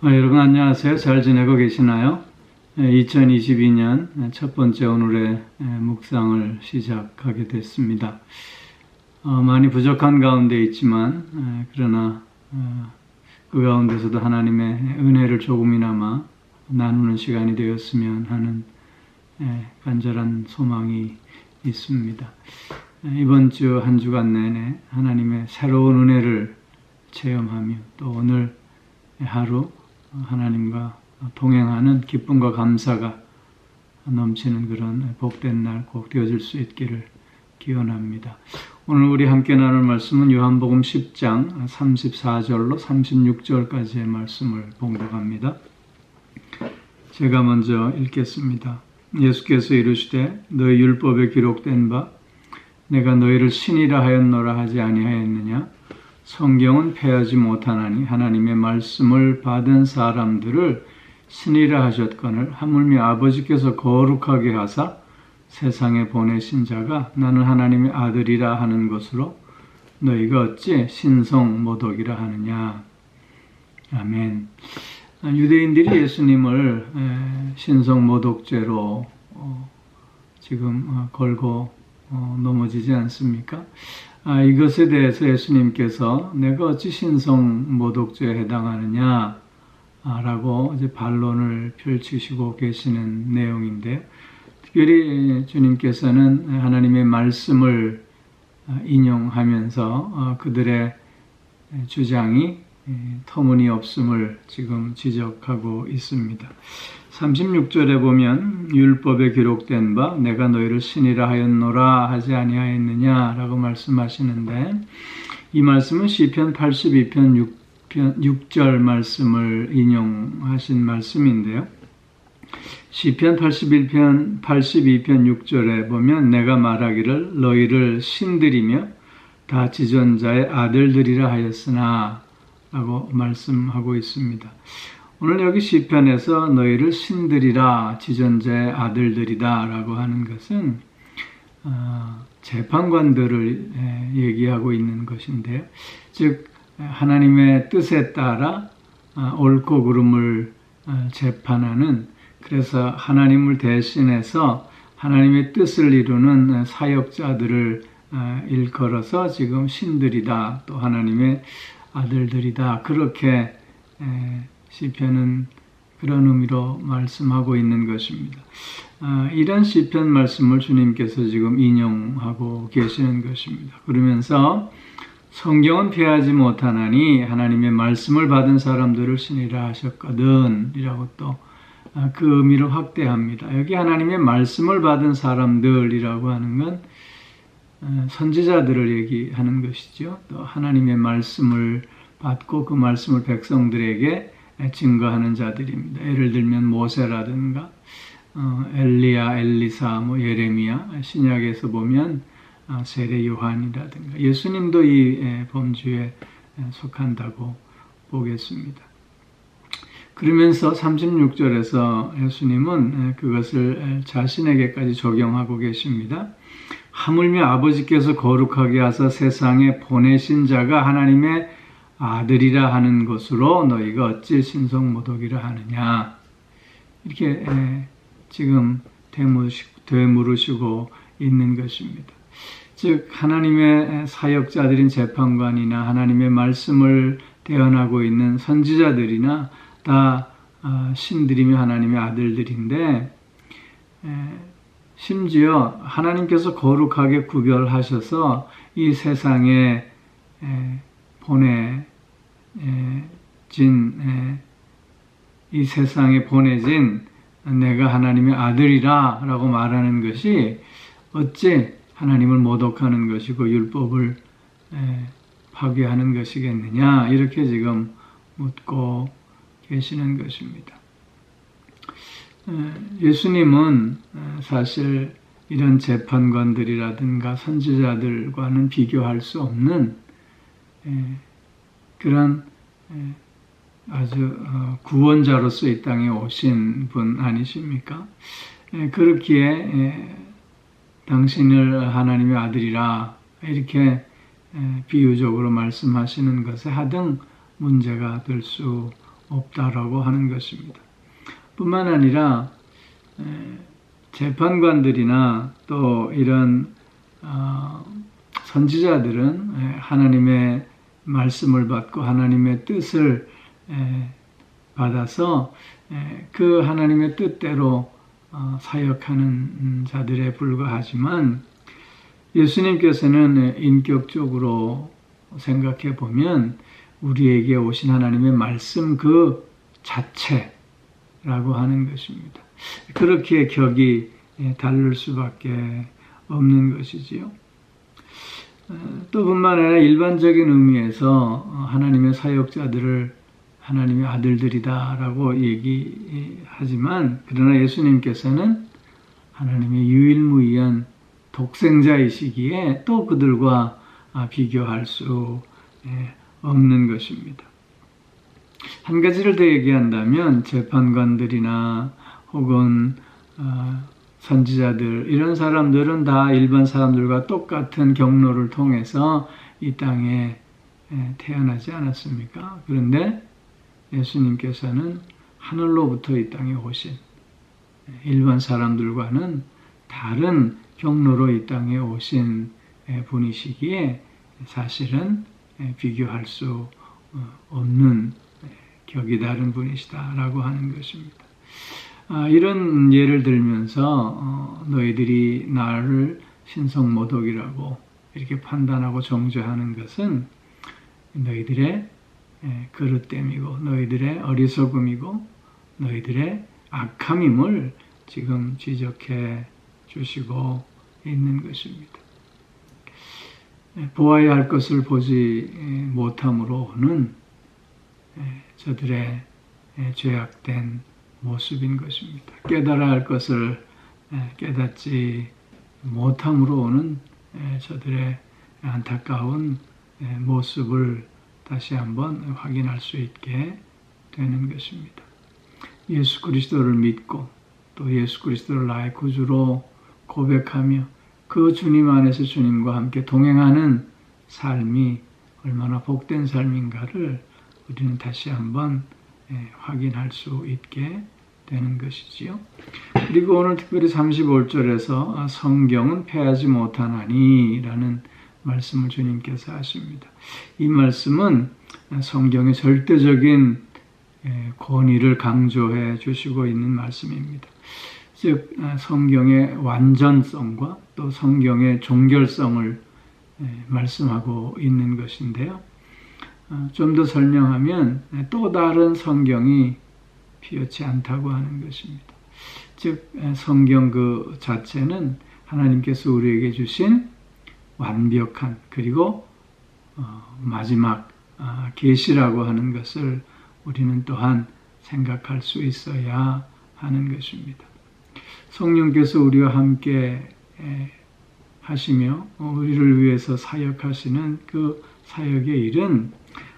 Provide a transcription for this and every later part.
여러분 안녕하세요. 잘 지내고 계시나요? 2022년 첫 번째 오늘의 묵상을 시작하게 됐습니다. 많이 부족한 가운데 있지만 그러나 그 가운데서도 하나님의 은혜를 조금이나마 나누는 시간이 되었으면 하는 간절한 소망이 있습니다. 이번 주 한 주간 내내 하나님의 새로운 은혜를 체험하며 또 오늘 하루 하나님과 동행하는 기쁨과 감사가 넘치는 그런 복된 날 꼭 되어질 수 있기를 기원합니다. 오늘 우리 함께 나눌 말씀은 요한복음 10장 34절로 36절까지의 말씀을 봉독합니다. 제가 먼저 읽겠습니다. 예수께서 이르시되 너희 율법에 기록된 바 내가 너희를 신이라 하였노라 하지 아니하였느냐? 성경은 패하지 못하나니 하나님의 말씀을 받은 사람들을 신이라 하셨거늘 하물며 아버지께서 거룩하게 하사 세상에 보내신 자가 나는 하나님의 아들이라 하는 것으로 너희가 어찌 신성모독이라 하느냐. 아멘. 유대인들이 예수님을 신성모독죄로 지금 걸고 넘어지지 않습니까? 이것에 대해서 예수님께서 내가 어찌 신성모독죄에 해당하느냐 라고 이제 반론을 펼치시고 계시는 내용인데요. 특별히 주님께서는 하나님의 말씀을 인용하면서 그들의 주장이 터무니없음을 지금 지적하고 있습니다. 36절에 보면 율법에 기록된 바 내가 너희를 신이라 하였노라 하지 아니하였느냐라고 말씀하시는데 이 말씀은 시편 82편 6절 말씀을 인용하신 말씀인데요. 시편 82편 6절에 보면 내가 말하기를 너희를 신들이며 다 지존자의 아들들이라 하였으나 라고 말씀하고 있습니다. 오늘 여기 시편에서 너희를 신들이라 지존자의 아들들이다 라고 하는 것은 재판관들을 얘기하고 있는 것인데요. 즉 하나님의 뜻에 따라 옳고 그름을 재판하는, 그래서 하나님을 대신해서 하나님의 뜻을 이루는 사역자들을 일컬어서 지금 신들이다, 또 하나님의 아들들이다, 그렇게 시편은 그런 의미로 말씀하고 있는 것입니다. 이런 시편 말씀을 주님께서 지금 인용하고 계시는 것입니다. 그러면서 성경은 피하지 못하나니 하나님의 말씀을 받은 사람들을 신이라 하셨거든 이라고 또 그 의미를 확대합니다. 여기 하나님의 말씀을 받은 사람들이라고 하는 건 선지자들을 얘기하는 것이죠. 또 하나님의 말씀을 받고 그 말씀을 백성들에게 증거하는 자들입니다. 예를 들면 모세라든가 엘리야, 엘리사, 예레미야, 신약에서 보면 세례 요한이라든가 예수님도 이 범주에 속한다고 보겠습니다. 그러면서 36절에서 예수님은 그것을 자신에게까지 적용하고 계십니다. 하물며 아버지께서 거룩하게 하사 세상에 보내신 자가 하나님의 아들이라 하는 것으로 너희가 어찌 신성모독이라 하느냐. 이렇게 지금 되물으시고 있는 것입니다. 즉 하나님의 사역자들인 재판관이나 하나님의 말씀을 대언하고 있는 선지자들이나 다 신들이며 하나님의 아들들인데 심지어 하나님께서 거룩하게 구별하셔서 이 세상에 보내진 내가 하나님의 아들이라 라고 말하는 것이 어찌 하나님을 모독하는 것이고 율법을 파괴하는 것이겠느냐, 이렇게 지금 묻고 계시는 것입니다. 예수님은 사실 이런 재판관들이라든가 선지자들과는 비교할 수 없는 그런 아주 구원자로서 이 땅에 오신 분 아니십니까? 그렇기에 당신을 하나님의 아들이라 이렇게 비유적으로 말씀하시는 것에 하등 문제가 될 수 없다라고 하는 것입니다. 뿐만 아니라 재판관들이나 또 이런 선지자들은 하나님의 말씀을 받고 하나님의 뜻을 받아서 그 하나님의 뜻대로 사역하는 자들에 불과하지만 예수님께서는 인격적으로 생각해 보면 우리에게 오신 하나님의 말씀 그 자체라고 하는 것입니다. 그렇게 격이 다를 수밖에 없는 것이지요. 또 뿐만 아니라 일반적인 의미에서 하나님의 사역자들을 하나님의 아들들이다라고 얘기하지만 그러나 예수님께서는 하나님의 유일무이한 독생자이시기에 또 그들과 비교할 수 없는 것입니다. 한 가지를 더 얘기한다면 재판관들이나 혹은 선지자들 이런 사람들은 다 일반 사람들과 똑같은 경로를 통해서 이 땅에 태어나지 않았습니까? 그런데 예수님께서는 하늘로부터 이 땅에 오신 일반 사람들과는 다른 경로로 이 땅에 오신 분이시기에 사실은 비교할 수 없는 격이 다른 분이시다라고 하는 것입니다. 이런 예를 들면서 너희들이 나를 신성모독이라고 이렇게 판단하고 정죄하는 것은 너희들의 그릇됨이고 너희들의 어리석음이고 너희들의 악함임을 지금 지적해 주시고 있는 것입니다. 보아야 할 것을 보지 못함으로 오는 저들의 죄악된 모습인 것입니다. 깨달아야 할 것을 깨닫지 못함으로 오는 저들의 안타까운 모습을 다시 한번 확인할 수 있게 되는 것입니다. 예수 그리스도를 믿고 또 예수 그리스도를 나의 구주로 고백하며 그 주님 안에서 주님과 함께 동행하는 삶이 얼마나 복된 삶인가를 우리는 다시 한번 확인할 수 있게 되는 것이지요. 그리고 오늘 특별히 35절에서 성경은 패하지 못하나니 라는 말씀을 주님께서 하십니다. 이 말씀은 성경의 절대적인 권위를 강조해 주시고 있는 말씀입니다. 즉 성경의 완전성과 또 성경의 종결성을 말씀하고 있는 것인데요. 좀 더 설명하면 또 다른 성경이 필요치 않다고 하는 것입니다. 즉 성경 그 자체는 하나님께서 우리에게 주신 완벽한 그리고 마지막 계시라고 하는 것을 우리는 또한 생각할 수 있어야 하는 것입니다. 성령께서 우리와 함께 하시며 우리를 위해서 사역하시는 그 사역의 일은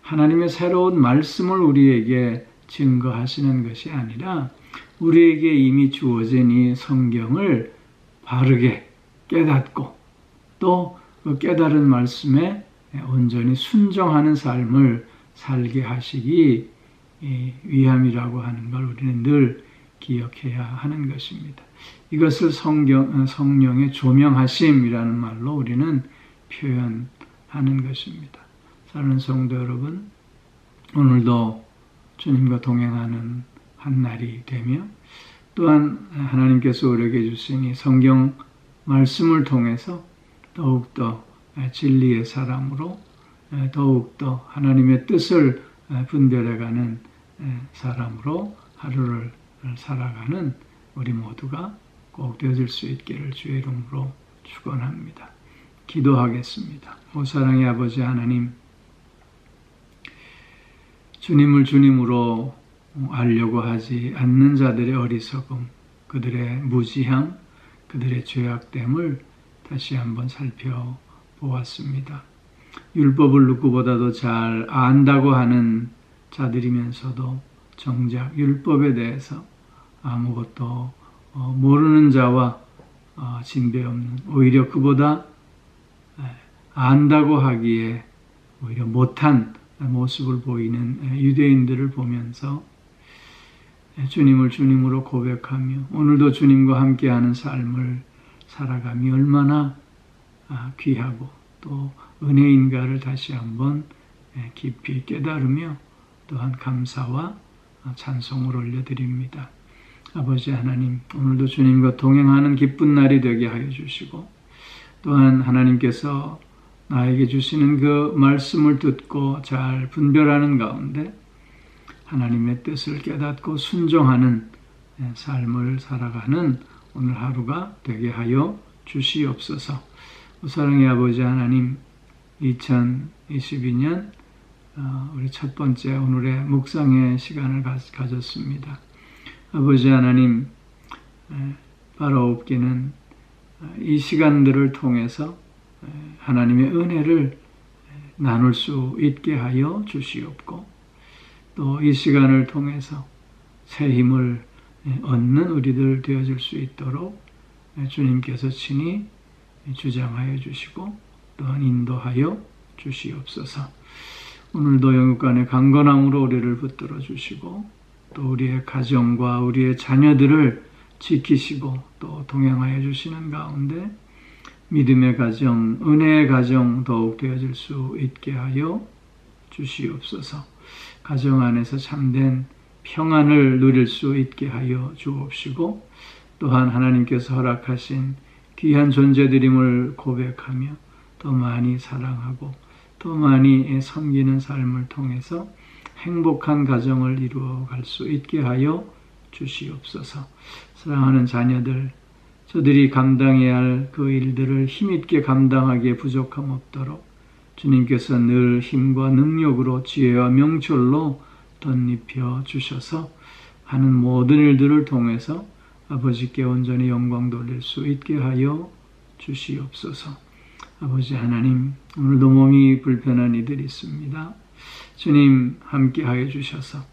하나님의 새로운 말씀을 우리에게 증거하시는 것이 아니라 우리에게 이미 주어진 이 성경을 바르게 깨닫고 또 그 깨달은 말씀에 온전히 순종하는 삶을 살게 하시기 위함이라고 하는 걸 우리는 늘 기억해야 하는 것입니다. 이것을 성령의 조명하심이라는 말로 우리는 표현하는 것입니다. 사랑하는 성도 여러분, 오늘도 주님과 동행하는 한 날이 되며 또한 하나님께서 우리에게 주신 이 성경 말씀을 통해서 더욱더 진리의 사람으로 더욱더 하나님의 뜻을 분별해가는 사람으로 하루를 살아가는 우리 모두가 꼭 되어질 수 있기를 주의 이름으로 축원합니다. 기도하겠습니다. 오 사랑의 아버지 하나님, 주님을 주님으로 알려고 하지 않는 자들의 어리석음, 그들의 무지함, 그들의 죄악됨을 다시 한번 살펴보았습니다. 율법을 누구보다도 잘 안다고 하는 자들이면서도 정작 율법에 대해서 아무것도 모르는 자와 진배 없는, 오히려 그보다 안다고 하기에 오히려 못한 모습을 보이는 유대인들을 보면서 주님을 주님으로 고백하며 오늘도 주님과 함께하는 삶을 살아감이 얼마나 귀하고 또 은혜인가를 다시 한번 깊이 깨달으며 또한 감사와 찬송을 올려드립니다. 아버지 하나님, 오늘도 주님과 동행하는 기쁜 날이 되게 하여 주시고 또한 하나님께서 나에게 주시는 그 말씀을 듣고 잘 분별하는 가운데 하나님의 뜻을 깨닫고 순종하는 삶을 살아가는 오늘 하루가 되게 하여 주시옵소서. 사랑의 아버지 하나님, 2022년 우리 첫 번째 오늘의 묵상의 시간을 가졌습니다. 아버지 하나님, 바라옵기는 이 시간들을 통해서 하나님의 은혜를 나눌 수 있게 하여 주시옵고 또 이 시간을 통해서 새 힘을 얻는 우리들 되어줄 수 있도록 주님께서 친히 주장하여 주시고 또한 인도하여 주시옵소서. 오늘도 영육간의 강건함으로 우리를 붙들어 주시고 또 우리의 가정과 우리의 자녀들을 지키시고 또 동행하여 주시는 가운데 믿음의 가정, 은혜의 가정 더욱 되어질 수 있게 하여 주시옵소서. 가정 안에서 참된 평안을 누릴 수 있게 하여 주옵시고 또한 하나님께서 허락하신 귀한 존재들임을 고백하며 더 많이 사랑하고 더 많이 섬기는 삶을 통해서 행복한 가정을 이루어갈 수 있게 하여 주시옵소서. 사랑하는 자녀들, 저들이 감당해야 할 그 일들을 힘있게 감당하기에 부족함 없도록 주님께서 늘 힘과 능력으로 지혜와 명철로 덧입혀 주셔서 하는 모든 일들을 통해서 아버지께 온전히 영광 돌릴 수 있게 하여 주시옵소서. 아버지 하나님, 오늘도 몸이 불편한 이들이 있습니다. 주님 함께 하여 주셔서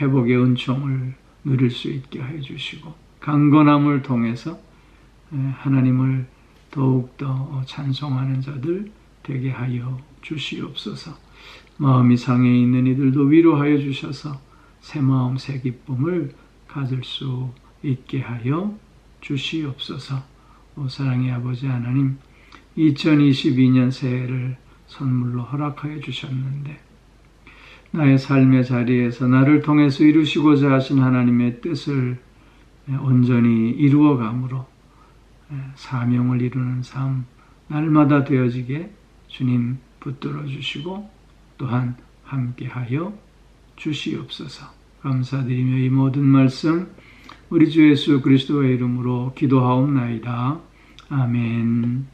회복의 은총을 누릴 수 있게 하여 주시고 강건함을 통해서 하나님을 더욱더 찬송하는 자들 되게 하여 주시옵소서. 마음이 상해 있는 이들도 위로하여 주셔서 새 마음 새 기쁨을 가질 수 있게 하여 주시옵소서. 오 사랑의 아버지 하나님, 2022년 새해를 선물로 허락하여 주셨는데 나의 삶의 자리에서 나를 통해서 이루시고자 하신 하나님의 뜻을 온전히 이루어감으로 사명을 이루는 삶 날마다 되어지게 주님 붙들어 주시고 또한 함께하여 주시옵소서. 감사드리며 이 모든 말씀 우리 주 예수 그리스도의 이름으로 기도하옵나이다. 아멘.